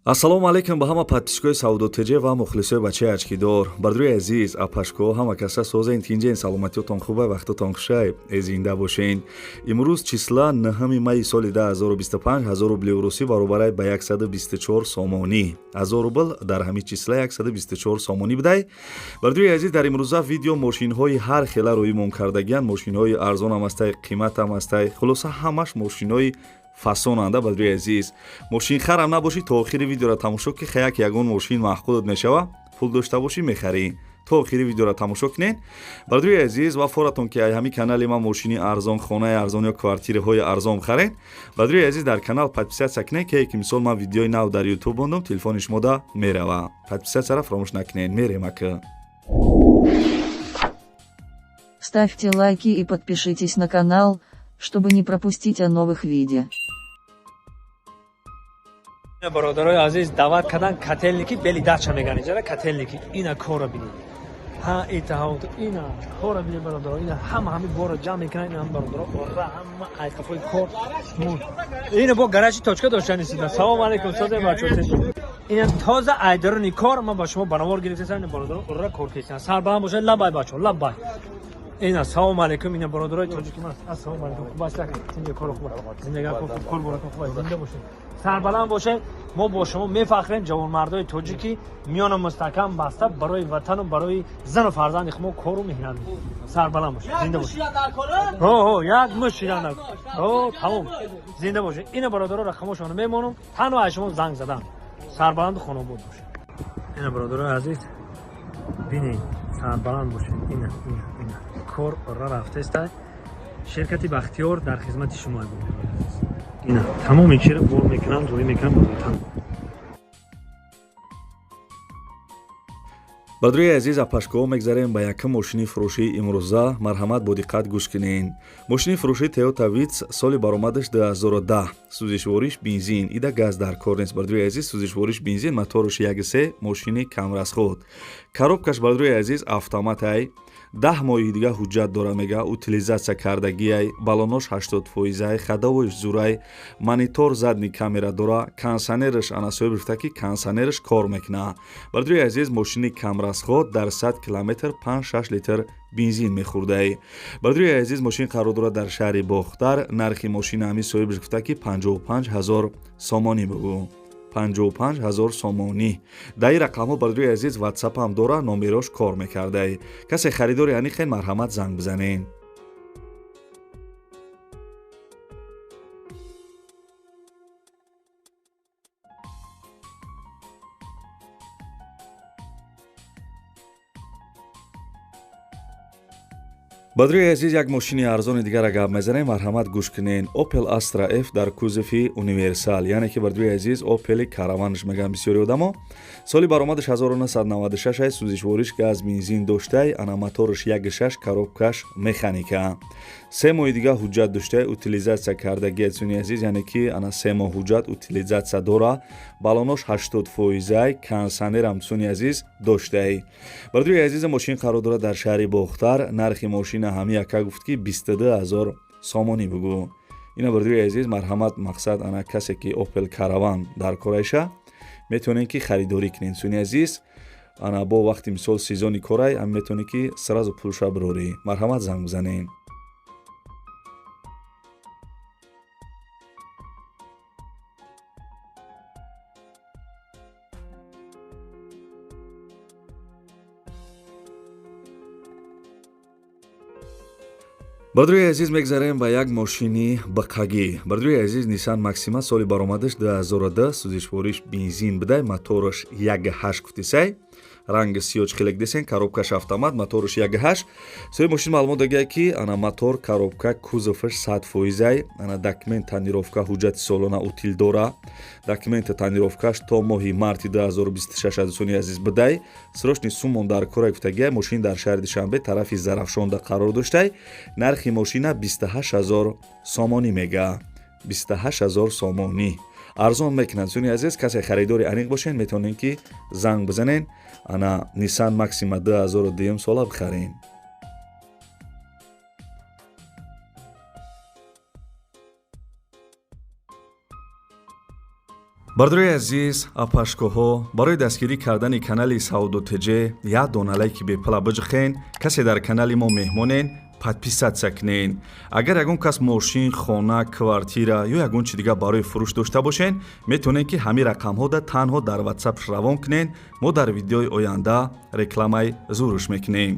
ассалому алайкум ба ҳама подписчикои саудотеҷе ва мухлисои бачаи очкидор. Бардруи азиз, апашко ҳама каса созен тинҷен саломатиётон хубай, вақтотон хушай, зинда бошен. Имрӯз числа 9 майи соли 2025 1000 рубли урусӣ баробарай ба 124 сомонӣ. 1000 рубл дар ҳамин числа 124 сомонӣ будай. Бардруи азиз, дар имрӯза видео мошинҳои ҳар хела рӯймон кардагиянд. Мошинҳои арзонам ҳастай, қиматам ҳастай, хулоса ҳамаш мошинҳои фасонанда. Бардруи азиз, мошинхарам набошӣ, то охири видеоро тамошо ки хаяк ягон мошин маҳқулат мешава, пул дошта бошӣ мехарӣ. то охири видеоро тамошо кунед. Бардруи азиз, ва форатон ки ҳамин канали ма мошини арзон, хонаи арзон ё квартираҳои арзон харед. Бардруи азиз, дар канал подписатсия кунед ки мисол ман видеои нав дар YouTube бондам, телефони шумода мерава. Подписатсияро фаромӯш накунед. Мерем ака. Ставьте лайки и подпишитесь на канал, чтобы не пропустить о новых видео. برادرای عزیز دعوت کردن کتلنیکی بلی دچا میگن اینجا کتلنیکی اینا کارو ببینید ها اتحاد اینا کارو ببینید برادرای اینا همه بارو جمع میکنن اینا هم برادرها اورا همه ایتفای کار مون اینا با گراژی تاچکا داشتن نیستن. سلام علیکم ساده بچه‌ها. اینا تازه ایدرونی کار ما با شما برنامه گرفتن برادرها اورا کار کردن سر با هم باشه لبای بچه‌ها لبای اینا سلام علیکم. اینا برادرای تاجیکی ما السلام علیکم. باشه زنده کار خوب زندگی خوب کار براتون خوب زنده باشید سربلند باشه. ما با شما میفخریم جوانمردای تاجیکی میان مستحکم بسته برای وطن و برای زن و فرزند خود کارو میکنند. سربلند باشه زنده باشه. یک مشیران تمام زنده باشه. اینا برادرها را خموشانه میمونم تنها شما زنگ زدم سربلند خانم بود باشه. اینا برادرای عزیز ببینید سربلند باشه. اینا کار را رفته است. شرکت بختیار در خدمت شما بود. اینا تمام این چیره بور میکنن روی میکنن بودن. бардруи азиз, апашко мегзарем ба якум мошини фурӯшии имрӯза. Марҳамат, бо диққат гӯш кунед. Мошини фурӯшии Toyota Vitz, соли баромадаш 2010, сӯзишвориш бензин, ида газ дар кор нест. Бардруи азиз, сӯзишвориш бензин, моториш 1.3, мошини камрасход. Коробкаш бардруи азиз автоматай. 10 моҳи дига ҳуҷҷат дора, мега утилизатсия кардагиай, балонош 80%, хадовош зурай, монитор задни камера дора, кондисионерш анасоиб рифта ки кондисионерш кор мекуна. Бардруи азиз, мошини камрасход дар 100 километр 5-6 литр бензин мехӯрдай. Бардруи азиз, мошин қарор дорад дар шаҳри Бохтар. Нархи мошини ҳамин соҳибаш гуфта ки 55 000 сомонӣ бугӯ. 55 000 сомонӣ. дар ин рақамҳо бардруи азиз ватсапам дора, номерош кор мекардай. касе харидори аниқен марҳамат занг бизанен. бардруи азиз, як мошини арзони дигара гап мезанем. марҳамат гӯш кунед. Opel Astra F дар кузофи универсал, яъне ки бардруи азиз Opel караванш мегӯянд бисёри одамо. соли баромадаш 1996, сӯзишвориш газ бензин доштай, ана моториш 1.6, коробкаш механика. 3 моҳи дига ҳуҷҷат доштай, утилизатсия кардагия цуни азиз, яъне ки ана 3 моҳ ҳуҷҷат утилизатсия дора, балонош 80%, кондисионерам цуни азиз доштай. бардруи азиз, мошин қарор дорад дар шаҳри Бохтар. нархи мошина ҳамин яка гуфт ки 22 000 сомонӣ бугӯ. ина бардруи азиз, марҳамат, мақсад ана касе ки Opel караван дар корайша метавонед ки харидорӣ кунед. цуни азиз, ана бо вақти мисол сезони корай ам метавонед ки сразу пулша бирорӣ. марҳамат, занг бизанед. бардруи азиз, мегзарем ба як мошини бақагӣ. бардруи азиз, Nissan Maxima, соли баромадаш 2010, сӯзишвориш бензин будай, моториш 1.8 гуфтисай, ранги сиёҷ десен, коробкаш автомат, моториш 1.8. сои мошин маълумот дагия ки ана мотор, коробка, кузоваш 100%, ана документ танировка, ҳуҷҷати солона утил дора. документи танировкаш то моҳи марти 2026 адусони азиз будай. срочни суммон дар кора гуфтагия. мошин дар шаҳри Душанбе тарафи Зарафшонда қарор доштай. нархи мошина 28 000 сомонӣ мега. 28 000 сомонӣ. арзон мекунанд цуни азиз. касе харидори аниқ бошен метавонед ки занг бизанен, ана Nissan Maxima 2002 сола бихарен. бардорои азиз апашкоҳо барои дастгирӣ кардани канали Сауду ТЖ як дона лайки бепла биҷихен. касе дар канали мо меҳмонен подписатсия кунен. агар ягон кас мошин, хона, квартира ё ягон чи дигар барои фурӯш дошта бошен, метавонен ки ҳамин рақамҳода танҳо дар WhatsApp равон кунен. мо дар видеои оянда рекламаи зуруш мекунем.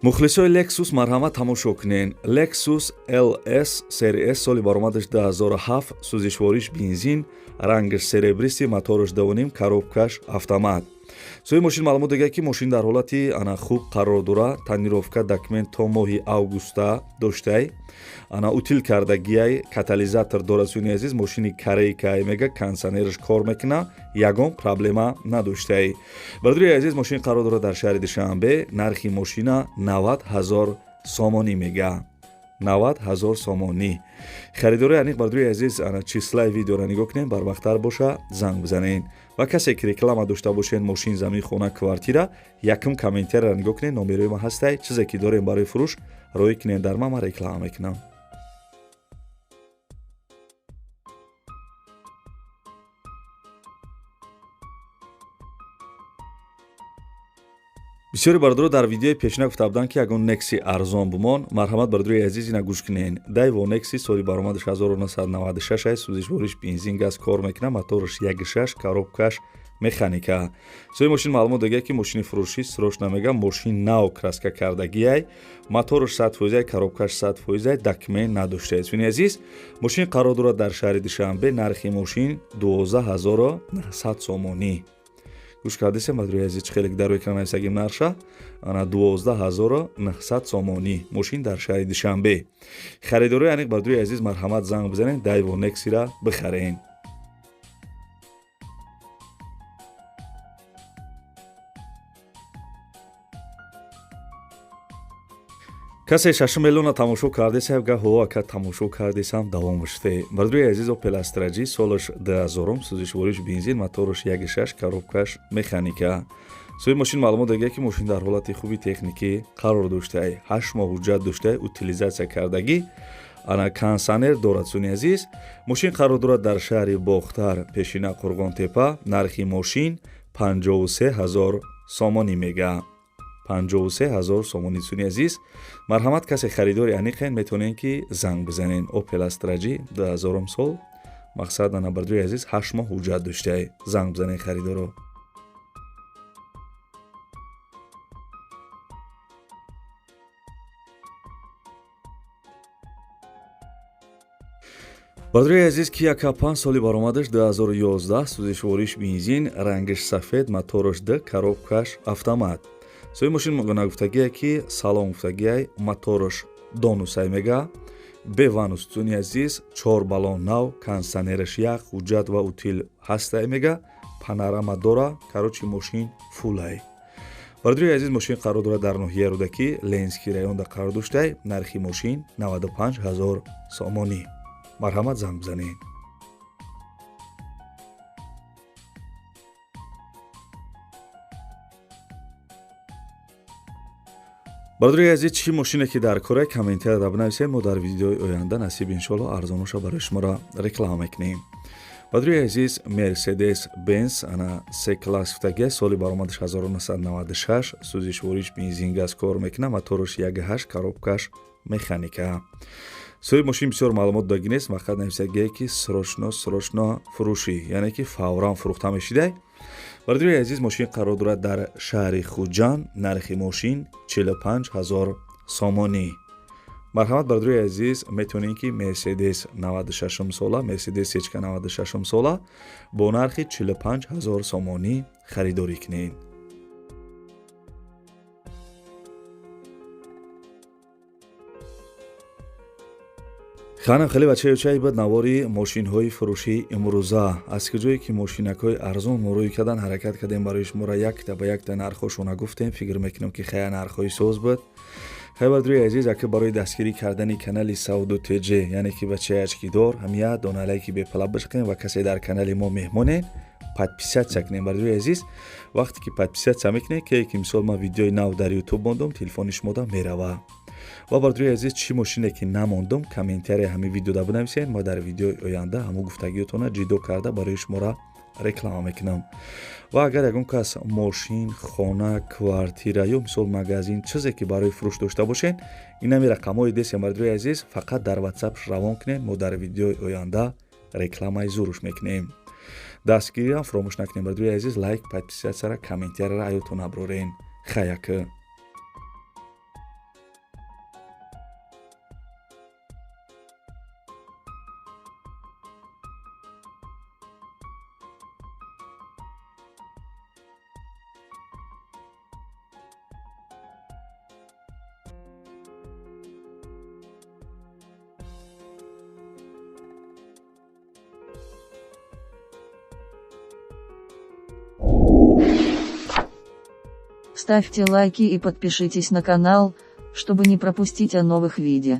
мухлисои Lexus марҳамат тамошо кунен. Lexus LS серия соли баромадаш 2007, сӯзишвориш бензин, рангаш серебристи, мотораш 2.5, коробкаш автомат. соҳиби мошин маълумот додааст ки мошин дар ҳолати хуб қарор дорад. танировка документ то моҳи августа доштаи утил кардагиай катализатор дорад. сӯни азиз мошини корейкаи мега кондитсионераш кор мекунад, ягон проблема надоштаи. бардорои азиз мошин қарор дорад дар шаҳри Душанбе. нархи мошина 90,000 сомонӣ мега. 90,000 сомонӣ. харидори аниқ бардорои азиз числаи видеоро нигоҳ кунем, барвақттар боша занг бизанен. ва касе ки реклама дошта бошен мошин, замин, хона, квартира, якум комментарияро нигоҳ кунен. номерои ма ҳастай. чизе ки дорем барои фурӯш роӣ кунен дар ма реклама мекунам. бисёри бародаро дар видеои пешина гуфта буданд ки ягон Nexi арзон бумон. марҳамат бародари азиз ина гӯш кунен. Daiwo Nexi соли баромадаш 1996 сӯзишвориш бензин, газ кор мекунад, мотораш 1.6, коробкаш механика. соҳиби мошин маълумот додааст ки мошини фурӯшӣ срочно мега. мошин нав краска кардагиай, мотораш 100%, коробкаш 100%, документ надоштааст. сӯни азиз мошин қарор дорад дар шаҳри Душанбе. нархи мошин 12,900 сомонӣ. гӯш кардисем бардорои азиз хеле дар экран нависагим нарша 12,900 сомонӣ. мошин дар шаҳри Душанбе. харидори аниқ бардорои азиз марҳамат занг бизанен, Daiwo Nexi-ра бихарен. касе шашум элона тамошо кардесам, гаҳо ака тамошо кардесам давомиште. бардорои азиз Opel Astra G солаш 2000, сӯзишвориш бензин, мотораш 1.6, коробкаш механика. соҳиби мошин маълумот додааст ки мошин дар ҳолати хуби техникӣ қарор доштаи, 8 моҳ ҳуҷҷат доштаи, утилизатсия кардагӣ, кондитсионер дорад. сӯни азиз мошин қарор дорад дар шаҳри Бохтар, пешина Қурғонтепа. нархи мошин 53,000 сомонӣ мега. 53,000 сомонӣ. сӯни азиз марҳамат касе харидори аниқен, метавонен ки занг бизанен. Opel Astra G 2000 сол, мақсад бардорои азиз 8 моҳ ҳуҷҷат доштаи, занг бизанен харидоро. бардорои азиз Kia K5 соли баромадаш 2011, сӯзишвориш бензин, рангаш сафед, мотораш 2, коробкаш автомат. соҳиби мошин нагуфтагия ки салон гуфтагиай, мотораш донусай мега, беванус. сӯни азиз 4 балон нав, кондитсионераш як, ҳуҷҷат ва утил ҳастай мега, панорама дора, карочи мошин фулай. бардорои азиз мошин қарор дорад дар ноҳияи Рӯдакӣ, Ленский районда қарор доштаи, нархи мошин 95,000 сомонӣ. марҳамат занг бизанед. бардорои азиз чӣ машине ки дар кора комментарияда бинависед. мо дар видеои оянда насиб иншоалло арзонуша барои шуморо реклама мекунем. бардорои азиз Mercedes Benz C-класс гуфтагия, соли баромадаш 1996, сӯзишвориш бензин, газ кор мекунад, мотораш 1.8, коробкаш механика. соҳиби мошин бисёр маълумот додагӣ нест, фақат нависагия ки срочно фурӯшӣ, яъне ки фавран фурӯхта мешидай. бардорои азиз мошин қарор дорад дар шаҳри Хуҷанд. нархи мошин 45,000 сомонӣ. марҳамат бардорои азиз метавонем ки Mercedes 96 сола, Mercedes C 96 сола бо нархи 45,000 сомонӣ харидорӣ кунед. ханам хеле бачаёчаи бад навори мошинҳои фурӯшии имрӯза. аз куҷое ки мошинакҳои арзон мо рӯй кардан ҳаракат кардем барои шуморо якта ба якта нархҳошона гуфтем. фикр мекунем ки хая нархҳои соз буд. хай бардорои азиз, ака барои дастгирӣ кардани канали Сауду ТЖ, яъне ки бачаячкидор, ҳамя дона лайки бепала бишқем ва касе дар канали мо меҳмонен подписатсия кунем. бардорои азиз, вақте ки подписатсия мекунем, ки мисол ман видеои нав дар YouTube мондам, телефони шумода мерава. ва бардуи азиз чӣ мошине ки намондум комментария ҳамин видеода бинависед. мо дар видеои оянда ҳамун гуфтагиотона ҷидо карда барои шумора реклама мекунам. ва агар ягон кас мошин, хона, квартира ё мисол магазин чизе ки барои фурӯш дошта бошед, инами рақамҳои дестем бардуи азиз фақат дар WhatsApp равон кунед. мо дар видеои оянда рекламаи зуруш мекунем. дастгириам фаромӯш накунед бардуи азиз лайк, подписатсияра, комментарияра аётон аброрен. Хаяка. Ставьте лайки и подпишитесь на канал, чтобы не пропустить о новых видео.